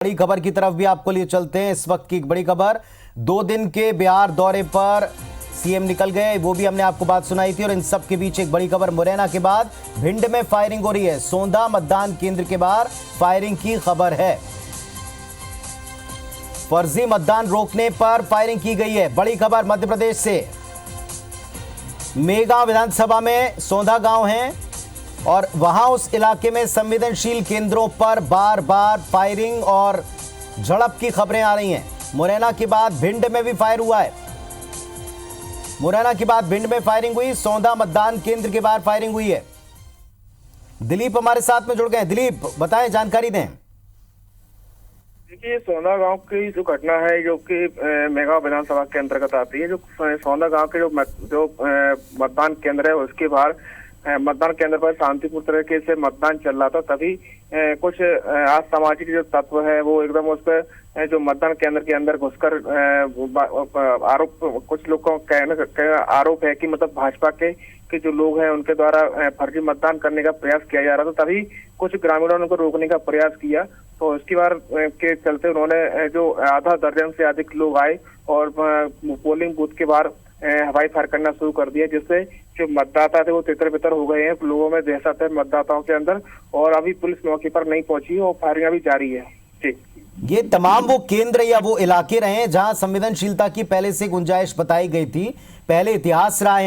बड़ी खबर की तरफ भी आपको लिए चलते हैं। इस वक्त की एक बड़ी खबर, 2 दिन के बिहार दौरे पर सीएम निकल गए, वो भी हमने आपको बात सुनाई थी। और इन सब के बीच एक बड़ी खबर, मुरैना के बाद भिंड में फायरिंग हो रही है। सोंधा मतदान केंद्र के बाहर फायरिंग की खबर है। फर्जी मतदान रोकने पर फायरिंग की गई है। बड़ी खबर मध्य प्रदेश से, मेगा विधानसभा में सोंधा गांव है और वहां उस इलाके में संवेदनशील केंद्रों पर बार बार फायरिंग और झड़प की खबरें आ रही हैं। मुरैना के बाद भिंड में भी फायर हुआ है। मुरैना के बाद भिंड में फायरिंग हुई, सोंधा मतदान केंद्र के बाहर फायरिंग हुई है। दिलीप हमारे साथ में जुड़ गए। दिलीप, बताएं, जानकारी दें। देखिए, सोंधा गांव की जो घटना है जो कि मेगा विधानसभा के अंतर्गत आती है। जो सोंधा गांव के जो मतदान केंद्र है उसके बाहर मतदान केंद्र पर शांतिपूर्ण तरीके से मतदान चल रहा था, तभी कुछ असामाजिक जो तत्व है वो एकदम उस पर जो मतदान केंद्र के अंदर घुसकर आरोप, कुछ लोगों का आरोप है कि मतलब भाजपा के जो लोग हैं उनके द्वारा फर्जी मतदान करने का प्रयास किया जा रहा था। तभी कुछ ग्रामीणों ने उनको रोकने का प्रयास किया, तो इसकी बार के चलते उन्होंने जो आधा दर्जन से अधिक लोग आए और पोलिंग बूथ के बाहर हवाई फायर करना शुरू कर दिया, जिससे जो मतदाता थे वो तितर बितर हो गए हैं। लोगों में दहशत है मतदाताओं के अंदर, और अभी पुलिस मौके पर नहीं पहुंची और फायरिंग अभी जारी है। जी, ये तमाम वो केंद्र या वो इलाके रहे हैं जहां संवेदनशीलता की पहले से गुंजाइश बताई गई थी, पहले इतिहास रहा।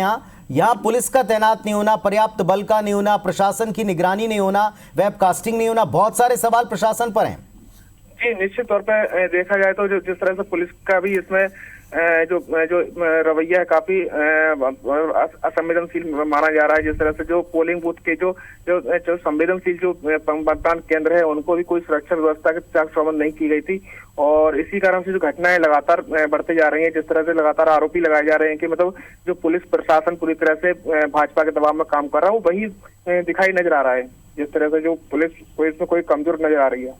यहाँ पुलिस का तैनात नहीं होना, पर्याप्त बल का नहीं होना, प्रशासन की निगरानी नहीं होना, वेबकास्टिंग नहीं होना, बहुत सारे सवाल प्रशासन पर हैं। जी, निश्चित तौर पर देखा जाए तो जो जिस तरह से पुलिस का भी इसमें जो रवैया है काफी असंवेदनशील माना जा रहा है। जिस तरह से जो पोलिंग बूथ के जो संवेदनशील जो मतदान केंद्र है उनको भी कोई सुरक्षा व्यवस्था के चाक चौबंद नहीं की गई थी, और इसी कारण से जो घटनाएं लगातार बढ़ते जा रही हैं। जिस तरह से लगातार आरोपी लगाए जा रहे हैं कि मतलब जो पुलिस प्रशासन पूरी तरह से भाजपा के दबाव में काम कर रहा है, वो वही दिखाई नजर आ रहा है। जिस तरह से जो पुलिस में कोई कमजोर नजर आ रही है।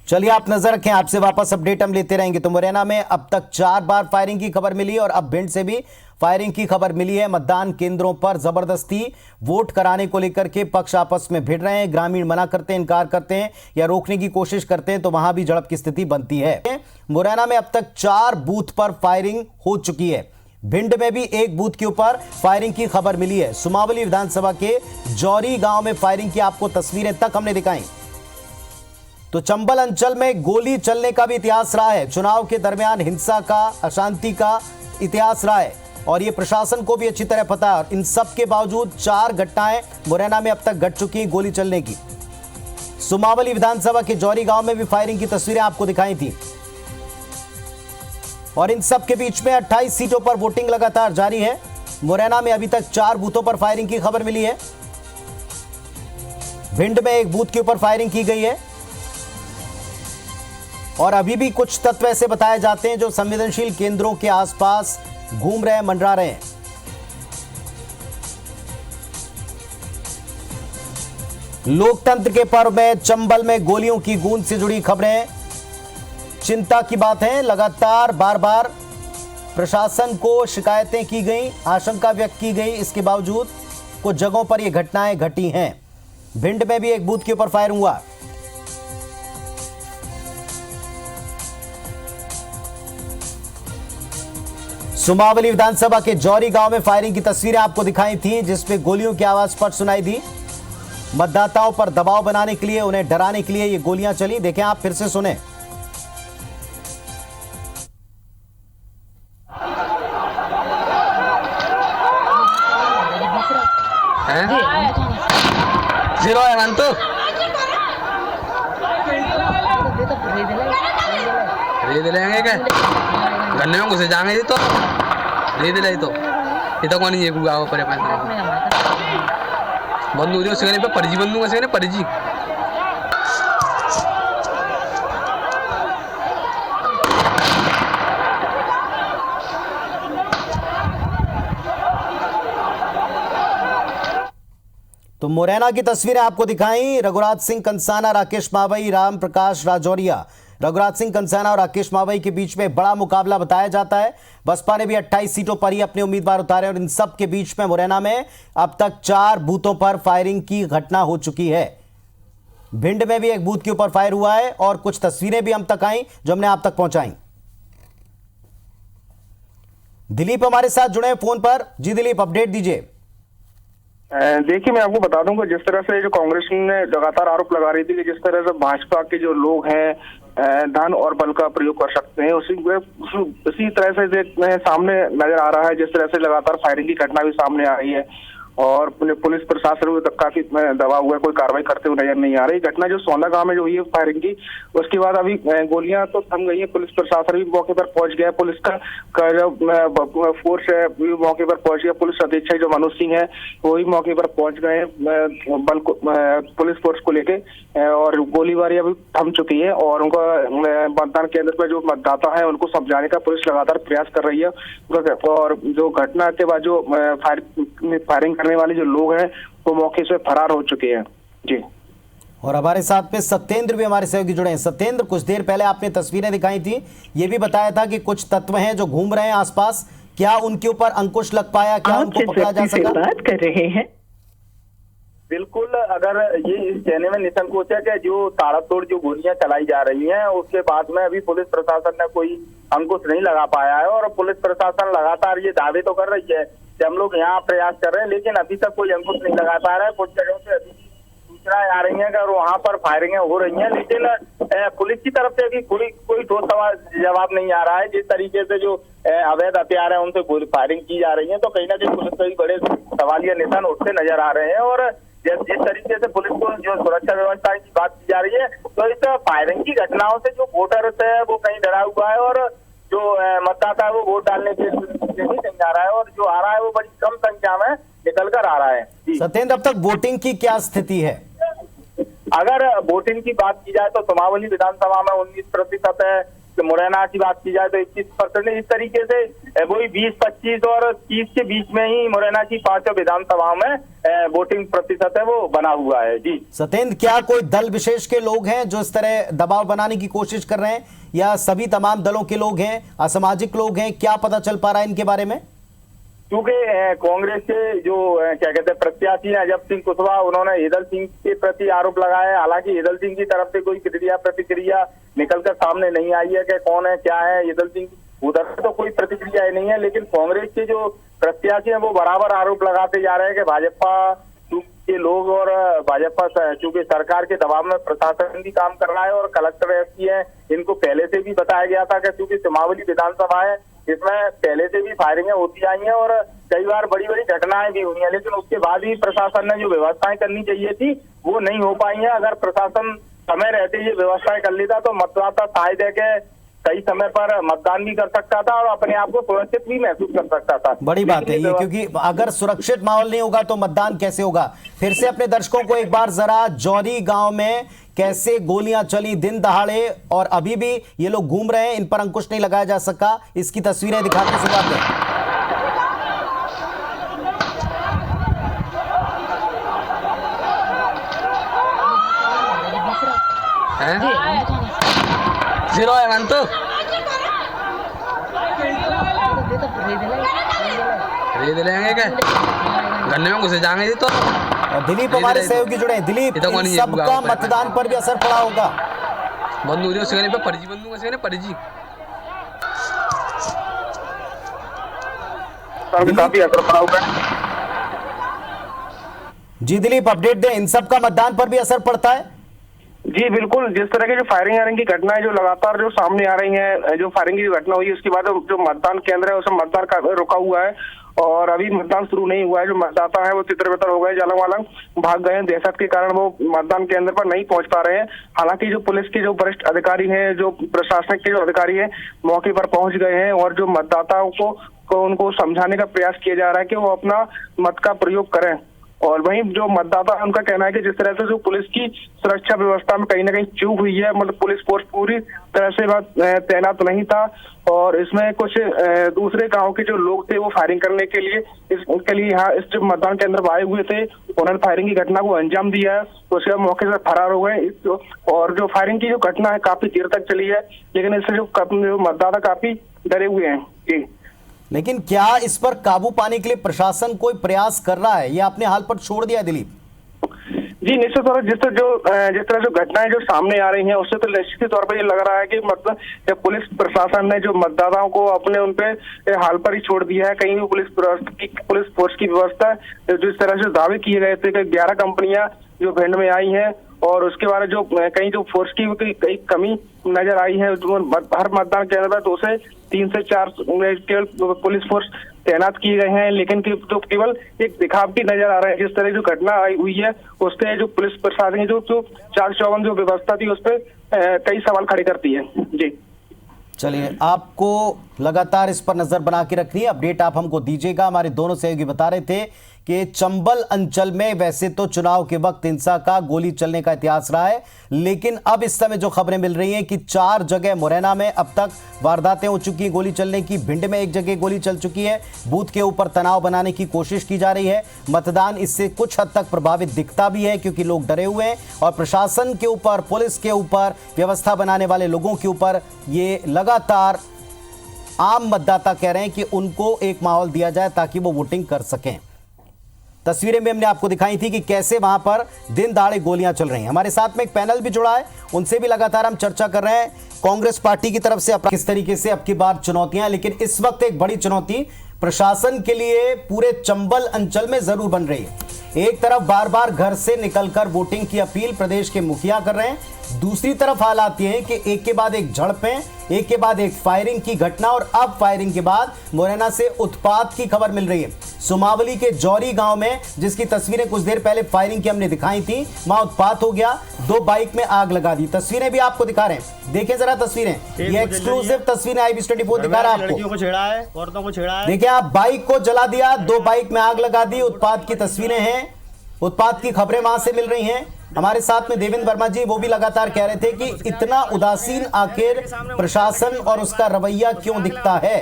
चलिए, आप नजर रखें, आपसे वापस अपडेट हम लेते रहेंगे। तो मुरैना में अब तक 4 बार फायरिंग की खबर मिली और अब भिंड से भी फायरिंग की खबर मिली है। मतदान केंद्रों पर जबरदस्ती वोट कराने को लेकर के पक्ष आपस में भिड़ रहे हैं। ग्रामीण मना करते हैं, इनकार करते हैं या रोकने की कोशिश करते हैं, तो वहां भी झड़प की स्थिति बनती है। मुरैना में अब तक 4 बूथ पर फायरिंग हो चुकी है। भिंड में भी एक बूथ के ऊपर फायरिंग की खबर मिली है। सुमावली विधानसभा के जौरी गांव में फायरिंग की आपको तस्वीरें तक हमने दिखाई। तो चंबल अंचल में गोली चलने का भी इतिहास रहा है। चुनाव के दरमियान हिंसा का, अशांति का इतिहास रहा है और ये प्रशासन को भी अच्छी तरह पता है। इन सब के बावजूद 4 घटनाएं मुरैना में अब तक घट चुकी हैं गोली चलने की। सुमावली विधानसभा के जौरी गांव में भी फायरिंग की तस्वीरें आपको दिखाई थी। और इन सब के बीच में 28 सीटों पर वोटिंग लगातार जारी है। मुरैना में अभी तक 4 बूथों पर फायरिंग की खबर मिली है। भिंड में एक बूथ के ऊपर फायरिंग की गई है और अभी भी कुछ तत्व ऐसे बताए जाते हैं जो संवेदनशील केंद्रों के आसपास घूम रहे हैं, मंडरा रहे हैं। लोकतंत्र के पर्व में चंबल में गोलियों की गूंज से जुड़ी खबरें चिंता की बात है। लगातार बार बार प्रशासन को शिकायतें की गई, आशंका व्यक्त की गई, इसके बावजूद कुछ जगहों पर यह घटनाएं घटी हैं। भिंड में भी एक बूथ के ऊपर फायर हुआ। सुमावली विधानसभा के जौरी गांव में फायरिंग की तस्वीरें आपको दिखाई थी, जिसमें गोलियों की आवाज स्पष्ट सुनाई दी। मतदाताओं पर दबाव बनाने के लिए, उन्हें डराने के लिए ये गोलियां चली। देखें, आप फिर से सुने। जीरो है मान तो दे लेंगे क्या गन्ने में घुसे जाएंगे तो दे तो ये तो कौन ये गाँव पर बंदूक जो सिगने पे परिजी बंदूक सिगने परिजी तो मुरैना की तस्वीरें आपको दिखाई। रघुराज सिंह कंसाना, राकेश मावई, राम प्रकाश राजौरिया। रघुराज सिंह कंसाना और राकेश मावई के बीच में बड़ा मुकाबला बताया जाता है। बसपा ने भी 28 सीटों पर ही अपने उम्मीदवार उतारे और इन सब के बीच में मुरैना में अब तक 4 बूथों पर फायरिंग की घटना हो चुकी है। भिंड में भी एक बूथ के ऊपर फायर हुआ है और कुछ तस्वीरें भी हम तक आई जो हमने आप तक पहुंचाई। दिलीप हमारे साथ जुड़े हैं फोन पर। जी दिलीप, अपडेट दीजिए। देखिए, मैं आपको बता दूं कि जिस तरह से जो कांग्रेस ने लगातार आरोप लगा रही थी कि जिस तरह से भाजपा के जो लोग हैं धन और बल का प्रयोग कर सकते हैं, उसी तरह से सामने नजर आ रहा है। जिस तरह से लगातार फायरिंग की घटना भी सामने आ रही है और पुलिस प्रशासन भी काफी दबा हुआ है, कोई कार्रवाई करते हुए नजर नहीं आ रही। घटना जो सोना गांव में जो हुई है फायरिंग की, उसके बाद अभी गोलियां तो थम गई है, पुलिस प्रशासन भी मौके पर पहुंच गया। पुलिस का जो फोर्स है मौके पर पहुंच गया। पुलिस अधीक्षक जो मनोज सिंह है वो भी मौके पर पहुंच गए बल को, पुलिस फोर्स को लेके, और गोलीबारी अभी थम चुकी है और उनका मतदान केंद्र पर जो मतदाता है उनको समझाने का पुलिस लगातार प्रयास कर रही है। और जो घटना के बाद जो फायरिंग करने वाले जो लोग हैं वो मौके से फरार हो चुके हैं। जी, और हमारे साथ में सत्येंद्र भी हमारे सहयोगी जुड़े हैं। सत्येंद्र, कुछ देर पहले आपने तस्वीरें दिखाई थी, ये भी बताया था कि कुछ तत्व हैं जो घूम रहे हैं आसपास, क्या उनके ऊपर अंकुश लग पाया, क्या उनको पकड़ा जा सका? बात कर रहे हैं। बिल्कुल, अगर ये इस कहने में निसंकोच है कि जो ताड़ातोड़ जो गोलियां चलाई जा रही हैं उसके बाद में अभी पुलिस प्रशासन ने कोई अंकुश नहीं लगा पाया है। और पुलिस प्रशासन लगातार ये दावे तो कर रही है कि हम लोग यहाँ प्रयास कर रहे हैं, लेकिन अभी तक कोई अंकुश नहीं लगा पा रहा है। कुछ जगहों से अभी सूचनाएं आ रही हैं कि वहाँ पर फायरिंगें हो रही हैं, लेकिन पुलिस की तरफ से अभी कोई ठोस जवाब नहीं आ रहा है। जिस तरीके से जो अवैध हथियार है उनसे फायरिंग की जा रही है, तो कहीं ना कहीं पुलिस पर भी बड़े सवालिया निशान उठते नजर आ रहे हैं। और जिस तरीके से पुलिस को जो सुरक्षा व्यवस्था की बात की जा रही है, तो इस फायरिंग की घटनाओं से जो वोटर्स है वो कहीं डरा हुआ है और जो मतदाता है वो वोट डालने के लिए नहीं कहीं आ रहा है, और जो आ रहा है वो बड़ी कम संख्या में निकल कर आ रहा है। सत्येंद्र, अब तक वोटिंग की क्या स्थिति है? अगर वोटिंग की बात की जाए तो सुमावली विधानसभा में 19% है, मुरैना की बात की जाए तो 21%। इस तरीके से वही 20, 25 और 30 के बीच में ही मुरैना की 5 विधानसभाओं में वोटिंग प्रतिशत है वो बना हुआ है। जी सत्येंद्र, क्या कोई दल विशेष के लोग हैं जो इस तरह दबाव बनाने की कोशिश कर रहे हैं, या सभी तमाम दलों के लोग हैं, असामाजिक लोग हैं, क्या पता चल पा रहा है इनके बारे में? क्योंकि कांग्रेस के जो क्या कहते हैं प्रत्याशी हैं अजब सिंह कुशवाहा, उन्होंने ईदल सिंह के प्रति आरोप लगाया है। हालांकि ईदल सिंह की तरफ से कोई प्रतिक्रिया निकलकर सामने नहीं आई है कि कौन है क्या है ईदल सिंह, उधर तो कोई प्रतिक्रिया नहीं है। लेकिन कांग्रेस के जो प्रत्याशी हैं वो बराबर आरोप लगाते जा रहे हैं कि भाजपा के लोग और भाजपा चूंकि सरकार के दबाव में प्रशासन भी काम कर रहा है और कलेक्टर एसपी है, इनको पहले से भी बताया गया था कि चूंकि सुमावली विधानसभा है इसमें पहले से भी फायरिंगें होती आई हैं और कई बार बड़ी बड़ी घटनाएं भी हुई हैं, लेकिन उसके बाद भी प्रशासन ने जो व्यवस्थाएं करनी चाहिए थी वो नहीं हो पाई हैं। अगर प्रशासन समय रहते ये व्यवस्थाएं कर लेता तो मतदाता शायद है कि सही समय पर मतदान भी कर सकता था और अपने आप को सुरक्षित भी महसूस कर सकता था। बड़ी बात है ये, क्योंकि अगर सुरक्षित माहौल नहीं होगा तो मतदान कैसे होगा? फिर से अपने दर्शकों को एक बार जरा जौरी गांव में कैसे गोलियां चली दिन दहाड़े और अभी भी ये लोग घूम रहे हैं, इन पर अंकुश नहीं लगाया जा सका, इसकी तस्वीरें दिखाते सुनाते हैं। जीरो है मन तो खरीद लेंगे क्या? गन्ने में घुसे जाएंगे तो। और दिलीप हमारे सहयोगी जुड़े हैं। दिलीप, इन सबका मतदान पर भी असर पड़ा होगा? बंदूक उसके पे परिजी बंदूक उसके परिजी काफी असर पड़ा होगा। जी दिलीप, अपडेट दें, इन सबका मतदान पर भी असर पड़ता है? जी बिल्कुल, जिस तरह की जो फायरिंग की घटनाएं जो लगातार जो सामने आ रही हैं, जो फायरिंग की घटना हुई उसके बाद जो मतदान केंद्र है उसमें मतदान का रुका हुआ है और अभी मतदान शुरू नहीं हुआ है। जो मतदाता है वो तितर-बितर हो गए, जालम-वालम भाग गए हैं। दहशत के कारण वो मतदान केंद्र पर नहीं पहुंच पा रहे हैं। हालांकि जो पुलिस के जो वरिष्ठ अधिकारी हैं, जो प्रशासनिक के जो अधिकारी हैं, मौके पर पहुंच गए हैं और जो मतदाताओं को उनको समझाने का प्रयास किया जा रहा है कि वो अपना मत का प्रयोग करें। और वहीं जो मतदाता है उनका कहना है कि जिस तरह से जो पुलिस की सुरक्षा व्यवस्था में कहीं ना कहीं चूक हुई है, मतलब पुलिस फोर्स पूरी तरह से तैनात नहीं था और इसमें कुछ दूसरे गांव के जो लोग थे वो फायरिंग करने के लिए इसके लिए यहाँ इस जो मतदान केंद्र पर आए हुए थे, उन्होंने फायरिंग की घटना को अंजाम दिया है, उसके बाद मौके से फरार हो गए। और जो फायरिंग की जो घटना है काफी देर तक चली है, लेकिन इससे जो मतदाता काफी डरे हुए हैं। जी, लेकिन क्या इस पर काबू पाने के लिए प्रशासन कोई प्रयास कर रहा है या अपने हाल पर छोड़ दिया दिलीप? जी निश्चित तौर पर जिस तरह जो घटनाएं जो सामने आ रही हैं उससे तो निश्चित तौर पर ये लग रहा है कि मतलब जब पुलिस प्रशासन ने जो मतदाताओं को अपने उनपे हाल पर ही छोड़ दिया है। कहीं भी पुलिस फोर्स की व्यवस्था जिस तरह से दावे किए गए थे कि 11 कंपनियां जो भिंड में आई हैं और उसके बाद जो कहीं जो फोर्स की कई कमी नजर आई है, हर मतदान केंद्र पर 2 से 3 से 4 केवल पुलिस फोर्स तैनात किए गए हैं, लेकिन तो केवल एक दिखावटी नजर आ रहा है। जिस तरह जो घटना आई हुई है उससे जो पुलिस प्रशासन की जो 454 जो व्यवस्था थी उस पर कई सवाल खड़े करती है। जी चलिए, आपको लगातार इस पर नजर बना के रखनी है, अपडेट आप हमको दीजिएगा। हमारे दोनों सहयोगी बता रहे थे कि चंबल अंचल में वैसे तो चुनाव के वक्त हिंसा का गोली चलने का इतिहास रहा है, लेकिन अब इस समय जो खबरें मिल रही हैं कि 4 जगह मुरैना में अब तक वारदातें हो चुकी हैं गोली चलने की। भिंड में 1 जगह गोली चल चुकी है। बूथ के ऊपर तनाव बनाने की कोशिश की जा रही है। मतदान इससे कुछ हद तक प्रभावित दिखता भी है क्योंकि लोग डरे हुए हैं और प्रशासन के ऊपर, पुलिस के ऊपर, व्यवस्था बनाने वाले लोगों के ऊपर ये लगातार आम मतदाता कह रहे हैं कि उनको एक माहौल दिया जाए ताकि वो वोटिंग कर सकें। तस्वीरें भी हमने आपको दिखाई थी कि कैसे वहां पर दिन दहाड़े गोलियां चल रही हैं। हमारे साथ में एक पैनल भी जुड़ा है, उनसे भी लगातार हम चर्चा कर रहे हैं। कांग्रेस पार्टी की तरफ से किस तरीके से अब की बार चुनौतियां, लेकिन इस वक्त एक बड़ी चुनौती प्रशासन के लिए पूरे चंबल अंचल में जरूर बन रही है। एक तरफ बार बार घर से निकलकर वोटिंग की अपील प्रदेश के मुखिया कर रहे हैं, दूसरी तरफ हालात ये हैं कि एक के बाद एक झड़पें, एक के बाद एक फायरिंग की घटना और अब फायरिंग के बाद मुरैना से उत्पात की खबर मिल रही है। सुमावली के जौरी गांव में, जिसकी तस्वीरें कुछ देर पहले फायरिंग की हमने दिखाई थी, वहां उत्पात हो गया, 2 बाइक में आग लगा दी। तस्वीरें भी आपको दिखा रहे हैं, देखें जरा तस्वीरें, ये एक्सक्लूसिव तस्वीरें IBS24 दिखा रहा है आपको। लड़कियों को छेड़ा है, औरतों को छेड़ा है। देखिए, आप बाइक को जला दिया, 2 बाइक में आग लगा दी, उत्पात की तस्वीरें हैं, उत्पात की खबरें वहां से मिल रही हैं। हमारे साथ में देवेंद्र वर्मा जी, वो भी लगातार कह रहे थे कि इतना उदासीन आखिर प्रशासन और उसका रवैया क्यों दिखता है।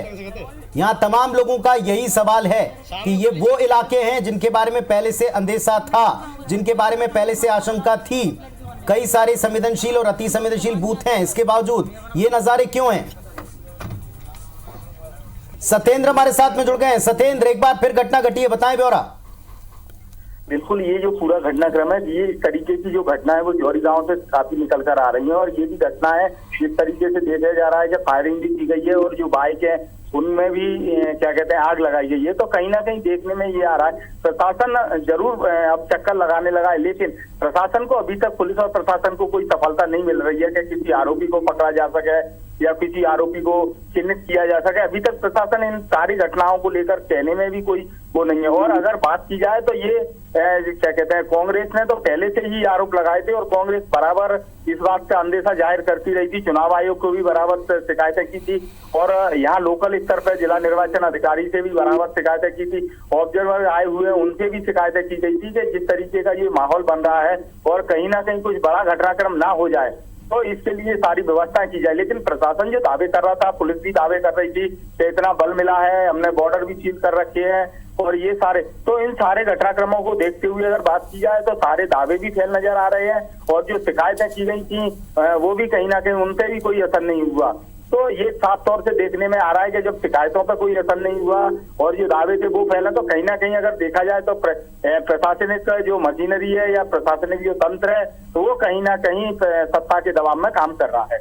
यहां तमाम लोगों का यही सवाल है कि ये वो इलाके हैं जिनके बारे में पहले से अंदेशा था, जिनके बारे में पहले से आशंका थी। कई सारे संवेदनशील और अति संवेदनशील बूथ हैं, इसके बावजूद ये नजारे क्यों हैं। सत्येंद्र हमारे साथ में जुड़ गए हैं। सत्येंद्र, एक बार फिर घटना घटी है, बताएं ब्यौरा। बिल्कुल, ये जो पूरा घटनाक्रम है, ये इस तरीके की जो घटना है वो जौरी गांव से काफी निकल कर आ रही है और ये भी घटना है जिस तरीके से देखा जा रहा है कि फायरिंग भी की गई है और जो बाइक है उनमें भी क्या कहते हैं आग लगाई गई है। तो कहीं ना कहीं देखने में ये आ रहा है प्रशासन जरूर अब चक्कर लगाने लगा है, लेकिन प्रशासन को अभी तक, पुलिस और प्रशासन को कोई सफलता नहीं मिल रही है कि किसी आरोपी को पकड़ा जा सके या किसी आरोपी को चिन्हित किया जा सके। अभी तक प्रशासन इन सारी घटनाओं को लेकर कहने में भी कोई वो नहीं है। और अगर बात की जाए तो ये क्या कहते हैं, कांग्रेस ने तो पहले से ही आरोप लगाए थे और कांग्रेस बराबर इस बात का अंदेशा जाहिर करती रही थी, चुनाव आयोग को भी बराबर शिकायतें की थी और यहाँ लोकल स्तर पर जिला निर्वाचन अधिकारी से भी बराबर शिकायतें की थी, ऑब्जर्वर आए हुए उनसे भी शिकायतें की गई थी कि जिस तरीके का ये माहौल बन रहा है और कहीं ना कहीं कुछ बड़ा घटनाक्रम ना हो जाए तो इसके लिए सारी व्यवस्था की जाए। लेकिन प्रशासन जो दावे कर रहा था, पुलिस भी दावे कर रही थी कि इतना बल मिला है, हमने बॉर्डर भी सील कर रखे हैं और ये सारे, तो इन सारे घटनाक्रमों को देखते हुए अगर बात की जाए तो सारे दावे भी फेल नजर आ रहे हैं और जो शिकायतें की गई थी वो भी कहीं ना कहीं उनसे भी कोई असर नहीं हुआ। तो ये साफ तौर से देखने में आ रहा है कि जब शिकायतों पर कोई असर नहीं हुआ और जो दावे थे वो फैला, तो कहीं ना कहीं अगर देखा जाए तो प्रशासनिक जो मशीनरी है या प्रशासनिक जो तंत्र है तो वो कहीं ना कहीं सत्ता के दबाव में काम कर रहा है।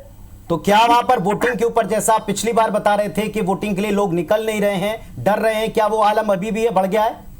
तो क्या वहां पर वोटिंग के ऊपर, जैसा आप पिछली बार बता रहे थे कि वोटिंग के लिए लोग निकल नहीं रहे हैं, डर रहे हैं, क्या वो आलम अभी भी है, बढ़ गया है?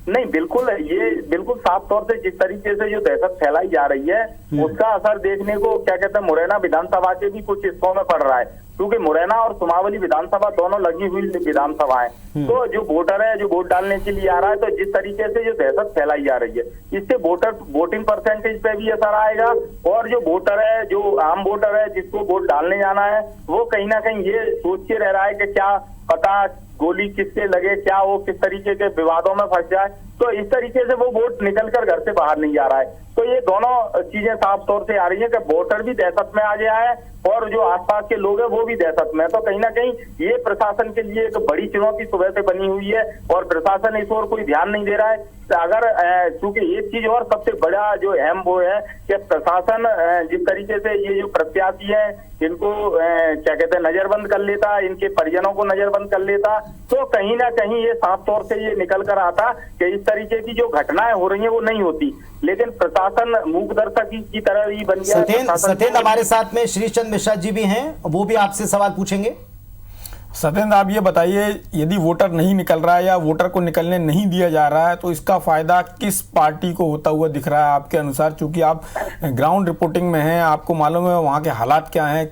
नहीं, बिल्कुल, ये बिल्कुल साफ तौर से जिस तरीके से जो दहशत फैलाई जा रही है उसका असर देखने को क्या कहते हैं मुरैना विधानसभा के भी कुछ हिस्सों में पड़ रहा है, क्योंकि मुरैना और सुमावली विधानसभा दोनों लगी हुई विधानसभाएं। तो जो वोटर है जो वोट डालने के लिए आ रहा है, तो जिस तरीके से जो दहशत फैलाई जा रही है इससे वोटिंग परसेंटेज पे भी असर आएगा और जो वोटर है, जो आम वोटर है जिसको वोट डालने जाना है, वो कहीं ना कहीं ये सोच के रह रहा है कि क्या पता गोली किससे लगे, क्या वो किस तरीके के विवादों में फंस जाए, तो इस तरीके से वो वोट निकलकर घर से बाहर नहीं जा रहा है। तो ये दोनों चीजें साफ तौर से आ रही है कि वोटर भी दहशत में आ गया है और जो आसपास के लोग हैं वो भी दहशत में है। तो कहीं ना कहीं ये प्रशासन के लिए एक बड़ी चुनौती सुबह से बनी हुई है और प्रशासन इस ओर कोई ध्यान नहीं दे रहा है। अगर चूंकि एक चीज और सबसे बड़ा जो अहम वो है कि प्रशासन जिस तरीके से ये जो प्रत्याशी है इनको क्या कहते हैं नजरबंद कर लेता, इनके परिजनों को नजरबंद कर लेता, तो कहीं ना कहीं ये साफ तौर से ये निकल कर आता कि इस तरीके की जो घटनाएं हो रही हैं वो नहीं होती, लेकिन प्रशासन मूक दर्शक की तरह ही बन गया है। सत्येंद्र हमारे साथ में श्रीचंद मिश्रा जी भी हैं, वो भी आपसे सवाल पूछेंगे। सत्येंद्र, आप ये बताइए, यदि वोटर नहीं निकल रहा है या वोटर को निकलने नहीं दिया जा रहा है तो इसका फायदा किस पार्टी को होता हुआ दिख रहा है आपके अनुसार? चूंकि आप ग्राउंड रिपोर्टिंग में हैं, आपको मालूम है वहाँ के हालात क्या हैं,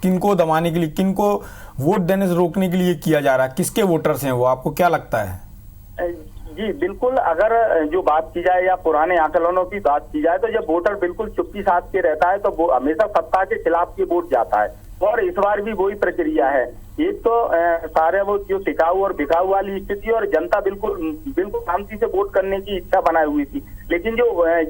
किनको दबाने के लिए, किनको वोट देने से रोकने के लिए किया जा रहा है, किसके वोटर्स हैं वो, आपको क्या लगता है? जी बिल्कुल, अगर जो बात की जाए या पुराने आकलनों की बात की जाए तो जब वोटर बिल्कुल चुप्पी साध के रहता है तो वो हमेशा सत्ता के खिलाफ की वोट जाता है, और इस बार भी वही प्रक्रिया है। एक तो सारे वो जो टिकाऊ और बिकाऊ वाली स्थिति, और जनता बिल्कुल शांति से वोट करने की इच्छा बनाई हुई थी, लेकिन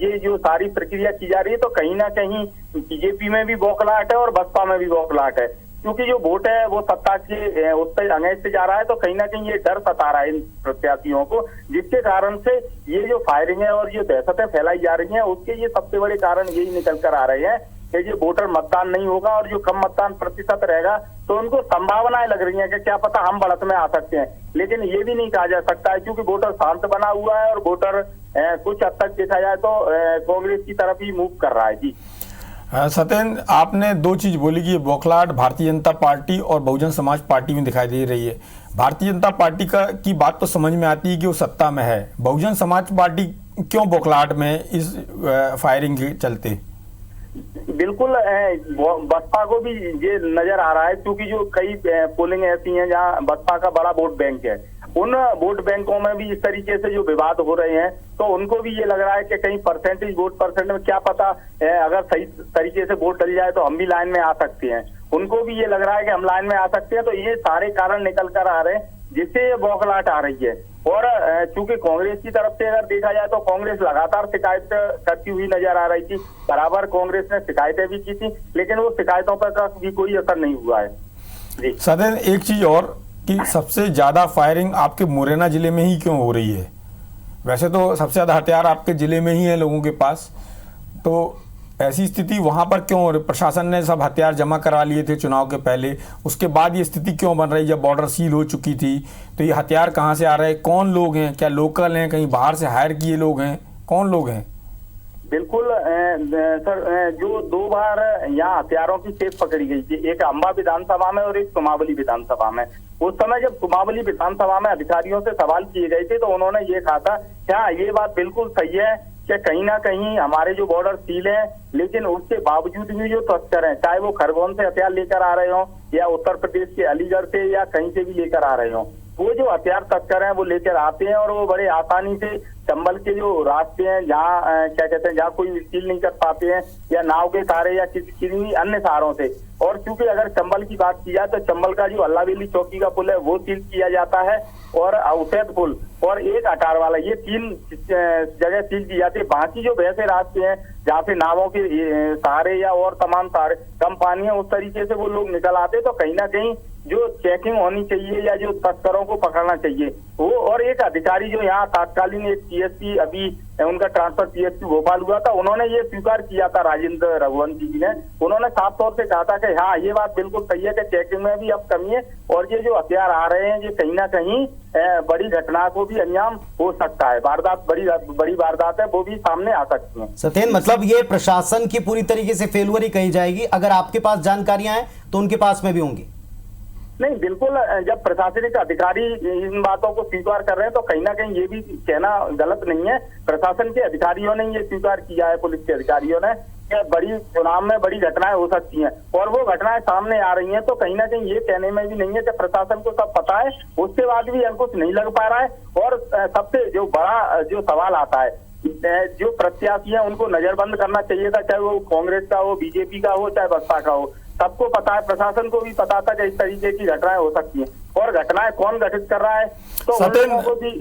ये जो सारी प्रक्रिया की जा रही है तो कहीं ना कहीं बीजेपी में भी बौखलाहट है और बसपा में भी बौखलाहट है, क्योंकि जो वोट है वो सत्ता के उससे अगेंस्ट जा रहा है, तो कहीं ना कहीं ये डर सता रहा है इन प्रत्याशियों को, जिसके कारण से ये जो फायरिंग है और जो दहशतें फैलाई जा रही हैं उसके ये सबसे बड़े कारण यही निकल कर आ रहे हैं कि जो वोटर मतदान नहीं होगा और जो कम मतदान प्रतिशत रहेगा तो उनको संभावनाएं लग रही हैं कि क्या पता हम बढ़त में आ सकते हैं, लेकिन ये भी नहीं कहा जा सकता है क्योंकि वोटर शांत बना हुआ है और वोटर कुछ हद तक देखा जाए तो कांग्रेस की तरफ ही मूव कर रहा है। जी सत्येंद्र, आपने दो चीज बोली कि बौखलाहट भारतीय जनता पार्टी और बहुजन समाज पार्टी में दिखाई दे रही है। भारतीय जनता पार्टी की बात तो समझ में आती है कि वो सत्ता में है, बहुजन समाज पार्टी क्यों बौखलाहट में इस फायरिंग के चलते? बिल्कुल, बसपा को भी ये नजर आ रहा है क्योंकि जो कई पोलिंग ऐसी हैं जहां बसपा का बड़ा वोट बैंक है, उन वोट बैंकों में भी इस तरीके से जो विवाद हो रहे हैं तो उनको भी ये लग रहा है कि कहीं परसेंटेज वोट परसेंट में क्या पता अगर सही तरीके से वोट डल जाए तो हम भी लाइन में आ सकते हैं, उनको भी ये लग रहा है कि हम लाइन में आ सकते हैं। तो ये सारे कारण निकल कर आ रहे हैं जिससे बौखलाहट आ रही है। और चूंकि कांग्रेस की तरफ से अगर देखा जाए तो कांग्रेस लगातार शिकायत करती हुई नजर आ रही थी, बराबर कांग्रेस ने शिकायतें भी की थी, लेकिन वो शिकायतों पर भी कोई असर नहीं हुआ है। जी सदैन, एक चीज और कि सबसे ज्यादा फायरिंग आपके मुरैना जिले में ही क्यों हो रही है? वैसे तो सबसे ज्यादा हथियार आपके जिले में ही है लोगों के पास, तो ऐसी स्थिति वहां पर क्यों हो रही? प्रशासन ने सब हथियार जमा करा लिए थे चुनाव के पहले, उसके बाद ये स्थिति क्यों बन रही? जब बॉर्डर सील हो चुकी थी तो ये हथियार कहाँ से आ रहे हैं? कौन लोग हैं? क्या लोकल हैं, कहीं बाहर से हायर किए लोग हैं? कौन लोग हैं? बिल्कुल सर, जो 2 बार यहाँ हथियारों की खेप पकड़ी गई थी, एक अम्बा विधानसभा में और एक कुमावली विधानसभा में। उस समय जब कुमावली विधानसभा में अधिकारियों से सवाल किए गए थे तो उन्होंने ये कहा था, क्या ये बात बिल्कुल सही है कि कहीं ना कहीं हमारे जो बॉर्डर सील है लेकिन उसके बावजूद भी जो तस्कर हैं, चाहे वो खरगोन से हथियार लेकर आ रहे हो या उत्तर प्रदेश के अलीगढ़ से या कहीं से भी लेकर आ रहे हो, वो जो हथियार तस्कर हैं वो लेकर आते हैं और वो बड़े आसानी से चंबल के जो रास्ते हैं जहाँ क्या कहते हैं जहाँ कोई सील नहीं कर पाते हैं या नाव के सहारे या किसी भी अन्य सहारों से। और क्योंकि अगर चंबल की बात की जाए तो चंबल का जो अल्लावेली चौकी का पुल है वो सील किया जाता है, और अवसैद पुल और एक अटार वाला, ये 3 जगह सील की जाती है। बाकी जो वैसे रास्ते हैं जहाँ से नावों के सहारे या और तमाम सहारे कम पानी है उस तरीके से वो लोग निकल आते, तो कहीं ना कहीं जो चेकिंग होनी चाहिए या जो तस्करों को पकड़ना चाहिए वो। और एक अधिकारी जो यहाँ तात्कालीन एक पीएसपी, अभी उनका ट्रांसफर पीएसपी भोपाल हुआ था, उन्होंने ये स्वीकार किया था, राजेंद्र रघुवंशी जी ने, उन्होंने साफ तौर से कहा था कि हाँ ये बात बिल्कुल सही है कि चेकिंग में भी अब कमी है और ये जो हथियार आ रहे हैं ये कहीं ना कहीं बड़ी घटना को भी अंजाम हो सकता है, वारदात बड़ी वारदात है वो भी सामने आ सकती है। सत्येंद्र, मतलब ये प्रशासन की पूरी तरीके से फेलुअर ही कही जाएगी। अगर आपके पास जानकारियां हैं तो उनके पास में भी होंगी। नहीं, बिल्कुल, जब प्रशासनिक अधिकारी इन बातों को स्वीकार कर रहे हैं तो कहीं ना कहीं ये भी कहना गलत नहीं है। प्रशासन के अधिकारियों ने ये स्वीकार किया है, पुलिस के अधिकारियों ने, कि बड़ी चुनाव में बड़ी घटनाएं हो सकती हैं और वो घटनाएं सामने आ रही हैं, तो कहीं ना कहीं ये कहने में भी नहीं है कि प्रशासन को सब पता है, उसके बाद भी अंकुश नहीं लग पा रहा है। और सबसे जो बड़ा जो सवाल आता है, जो प्रत्याशी है उनको नजरबंद करना चाहिए था, चाहे वो कांग्रेस का हो, बीजेपी का हो, चाहे बसपा का हो। सबको पता है, प्रशासन को भी पता था कि इस तरीके की घटनाएं हो सकती हैं, और घटनाएं कौन घटित कर रहा है तो उन लोगों को भी।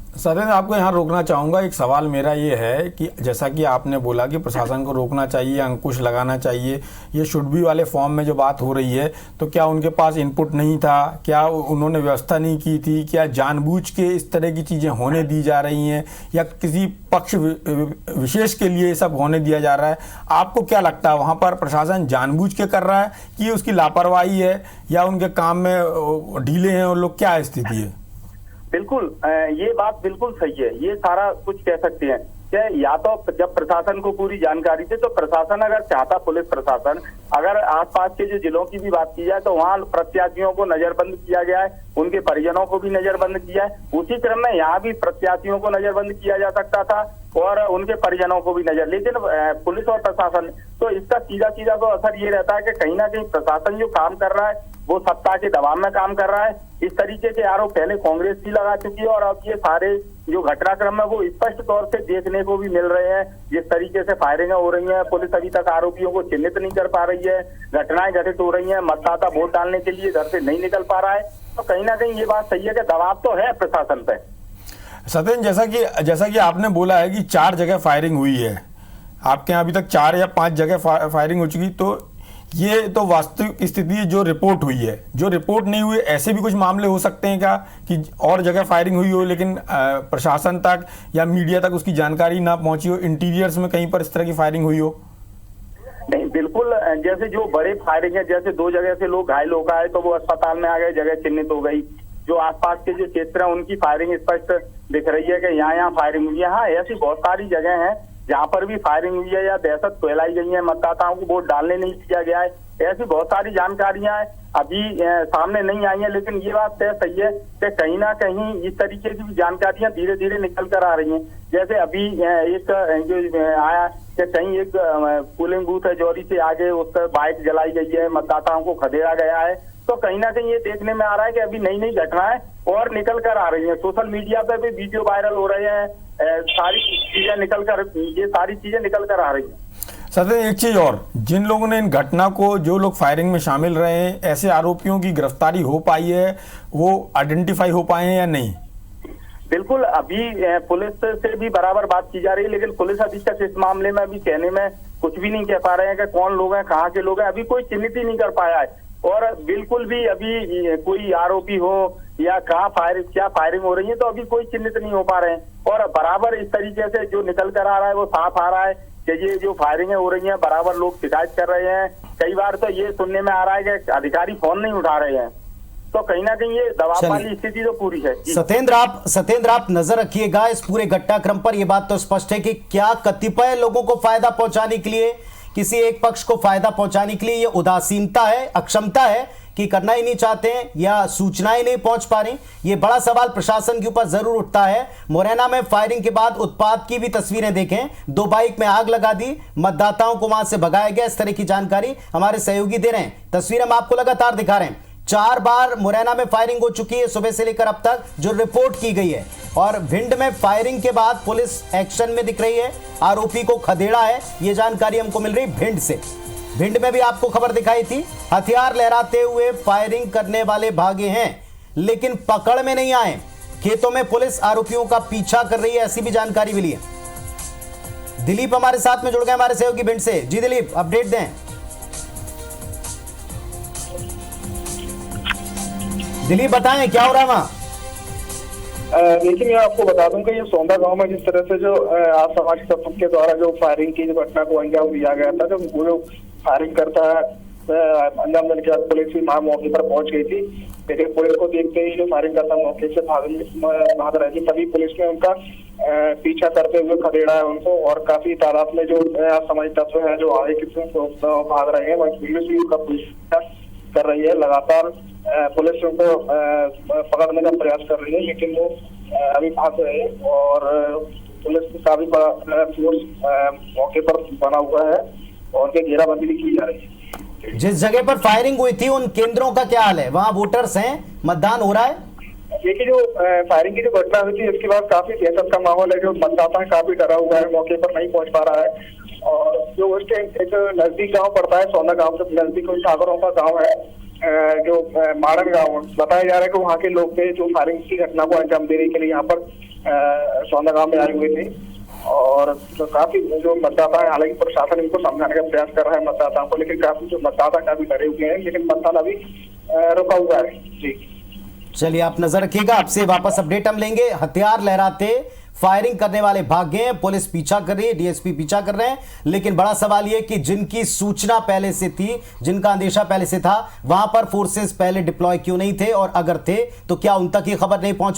सत्येंद्र, आपको यहाँ रोकना चाहूंगा। एक सवाल मेरा ये है कि जैसा कि आपने बोला कि प्रशासन को रोकना चाहिए, अंकुश लगाना चाहिए, ये शुड बी वाले फॉर्म में जो बात हो रही है, तो क्या उनके पास इनपुट नहीं था? क्या उन्होंने व्यवस्था नहीं की थी? क्या जानबूझ के इस तरह की चीजें होने दी जा रही हैं या किसी पक्ष विशेष के लिए सब होने दिया जा रहा है? आपको क्या लगता है, वहां पर प्रशासन जानबूझ के कर रहा है कि उसकी लापरवाही है या उनके काम में ढीले हैं और लोग, क्या स्थिति है? बिल्कुल ये बात बिल्कुल सही है। ये सारा कुछ कह सकते हैं कि या तो जब प्रशासन को पूरी जानकारी थी तो प्रशासन अगर चाहता, पुलिस प्रशासन अगर आसपास के जो जिलों की भी बात की जाए तो वहाँ प्रत्याशियों को नजरबंद किया गया है, उनके परिजनों को भी नजरबंद किया है। उसी क्रम में यहाँ भी प्रत्याशियों को नजरबंद किया जा सकता था और उनके परिजनों को भी नजर, लेकिन पुलिस और प्रशासन, तो इसका सीधा सीधा तो असर ये रहता है कि कहीं ना कहीं प्रशासन जो काम कर रहा है वो सत्ता के दबाव में काम कर रहा है। इस तरीके के आरोप पहले कांग्रेस भी लगा चुकी है और अब ये सारे जो घटनाक्रम है वो स्पष्ट तौर से देखने को भी मिल रहे हैं। जिस तरीके से फायरिंग हो रही है, पुलिस अभी तक आरोपियों को चिन्हित नहीं कर पा रही है, घटनाएं घटित हो रही हैं, मतदाता वोट डालने के लिए घर से नहीं निकल पा रहा है, तो कहीं ना कहीं ये बात सही है कि दबाव तो है प्रशासन पे। सत्येंद्र, जैसा कि आपने बोला है कि 4 जगह फायरिंग हुई है, आपके यहाँ अभी तक 4 या 5 जगह फायरिंग हो चुकी, तो ये तो वास्तविक स्थिति है जो रिपोर्ट हुई है। जो रिपोर्ट नहीं हुई, ऐसे भी कुछ मामले हो सकते हैं क्या कि और जगह फायरिंग हुई हो लेकिन प्रशासन तक या मीडिया तक उसकी जानकारी ना पहुंची हो, इंटीरियर्स में कहीं पर इस तरह की फायरिंग हुई हो? नहीं, बिल्कुल जैसे जो बड़े फायरिंग है, जैसे 2 जगह से लोग घायल हो गए तो वो अस्पताल में आ गए, जगह चिन्हित हो गई। जो आसपास के जो क्षेत्र है उनकी फायरिंग स्पष्ट दिख रही है कि यहाँ फायरिंग हुई है। हाँ, ऐसी बहुत सारी जगह है जहाँ पर भी फायरिंग हुई है या दहशत फैलाई गई है, मतदाताओं को वोट डालने नहीं दिया गया है, ऐसी बहुत सारी जानकारियां अभी सामने नहीं आई है। लेकिन ये बात तय सही है कि कहीं ना कहीं इस तरीके की जानकारियां धीरे धीरे निकल कर आ रही हैं। जैसे अभी एक जो आया कि कहीं एक पोलिंग बूथ है जौरी से आगे, उस पर बाइक जलाई गई है, मतदाताओं को खदेड़ा गया है, तो कहीं ना कहीं ये देखने में आ रहा है कि अभी नई नई घटनाएं और निकल कर आ रही हैं। सोशल मीडिया पे भी वीडियो वायरल हो रहे हैं, सारी चीजें निकल कर आ रही हैं। सर, एक चीज और, जिन लोगों ने इन घटना को, जो लोग फायरिंग में शामिल रहे हैं, ऐसे आरोपियों की गिरफ्तारी हो पाई है, वो आइडेंटिफाई हो पाए हैं या नहीं? बिल्कुल, अभी पुलिस से भी बराबर बात की जा रही है, लेकिन पुलिस अभी तक इस मामले में अभी कहने में कुछ भी नहीं कह पा रहे हैं कि कौन लोग हैं, कहाँ के लोग हैं, अभी कोई चिन्हित ही नहीं कर पाया है। और बिल्कुल भी अभी कोई आरोपी हो या क्या फायरिंग हो रही है तो अभी कोई चिन्हित नहीं हो पा रहे हैं। और बराबर इस तरीके से जो निकल कर आ रहा है वो साफ आ रहा है कि ये जो फायरिंग हो रही है बराबर लोग शिकायत कर रहे हैं। कई बार तो ये सुनने में आ रहा है कि अधिकारी फोन नहीं उठा रहे हैं, तो कहीं ना कहीं ये दबाव वाली स्थिति तो पूरी है। सत्येंद्र, आप नजर रखिएगा इस पूरे घटनाक्रम पर। यह बात तो स्पष्ट है कि क्या कतिपय लोगों को फायदा पहुंचाने के लिए, किसी एक पक्ष को फायदा पहुंचाने के लिए ये उदासीनता है, अक्षमता है कि करना ही नहीं चाहते हैं या सूचनाएं नहीं पहुंच पा रही। ये बड़ा सवाल प्रशासन के ऊपर जरूर उठता है। मुरैना में फायरिंग के बाद उत्पात की भी तस्वीरें देखें, 2 बाइक में आग लगा दी, मतदाताओं को वहां से भगाया गया। इस तरह की जानकारी हमारे सहयोगी दे रहे हैं, तस्वीरें हम आपको लगातार दिखा रहे हैं। 4 बार मुरैना में फायरिंग हो चुकी है सुबह से लेकर अब तक, जो रिपोर्ट की गई है। और भिंड में फायरिंग के बाद पुलिस एक्शन में दिख रही है, आरोपी को खदेड़ा है, ये जानकारी हमको मिल रही भिंड से। भिंड में भी आपको खबर दिखाई थी, हथियार लहराते हुए फायरिंग करने वाले भागे हैं लेकिन पकड़ में नहीं आए। खेतों में पुलिस आरोपियों का पीछा कर रही है, ऐसी भी जानकारी मिली है। दिलीप हमारे साथ में जुड़ गए, हमारे सहयोगी भिंड से। जी दिलीप, अपडेट दें। दिलीप बताएं क्या हो रहा है वहां? देखिए, मैं आपको बता दूं कि ये सोंदा गांव में जिस तरह से जो आज समाज के द्वारा जो फायरिंग की जो घटना को अंजाम दिया गया था, जब वो जो फायरिंग करता है अंजाम देने के बाद पुलिस भी वहां मौके पर पहुंच गई थी, लेकिन पुलिस को देखते ही जो फायरिंग करता मौके से भाग रहे थे, तभी पुलिस ने उनका पीछा करते हुए खदेड़ा है उनको। और काफी तादाद में जो समाज तत्व है जो आगे किस्म भाग रहे हैं, वही पुलिस भी उनका पीछा कर रही है। लगातार पुलिस उनको पकड़ने का प्रयास कर रही है, लेकिन वो अभी भाग रहे हैं और पुलिस की काफी बड़ा फोर्स मौके पर बना हुआ है और उनकी घेराबंदी भी की जा रही है। जिस जगह पर फायरिंग हुई थी उन केंद्रों का क्या हाल है? वहाँ वोटर्स हैं, मतदान हो रहा है? देखिए, जो फायरिंग की जो घटना हुई थी इसके बाद काफी दहशत का माहौल है, जो मतदाता है काफी डरा हुआ है, मौके पर नहीं पहुंच पा रहा है। और जो उसके एक नजदीक गाँव पड़ता है, सोना गाँव के नजदीक ठाकुरों का गाँव है, जो माड़न गाँव, बताया जा रहा है कि वहाँ के लोग थे जो फायरिंग की घटना को अंजाम देने के लिए यहाँ पर सोना गाँव में आए हुए थे। और तो काफी जो मतदाता है, हालांकि प्रशासन इनको समझाने का प्रयास कर रहा है मतदाताओं को, लेकिन काफी जो मतदाता काफी डरे हुए हैं, लेकिन मतदान अभी रुका हुआ है। जी चलिए, आप नजर रखिएगा, आपसे वापस अपडेट हम लेंगे। हथियार लहराते फायरिंग करने वाले भाग गए, पुलिस पीछा कर रही है, डीएसपी पीछा कर रहे हैं, लेकिन बड़ा सवाल यह कि जिनकी सूचना पहले से थी, जिनका अंदेशा पहले से था, वहां पर फोर्सेस पहले डिप्लॉय क्यों नहीं थे, और अगर थे तो क्या उन तक ये खबर नहीं पहुंच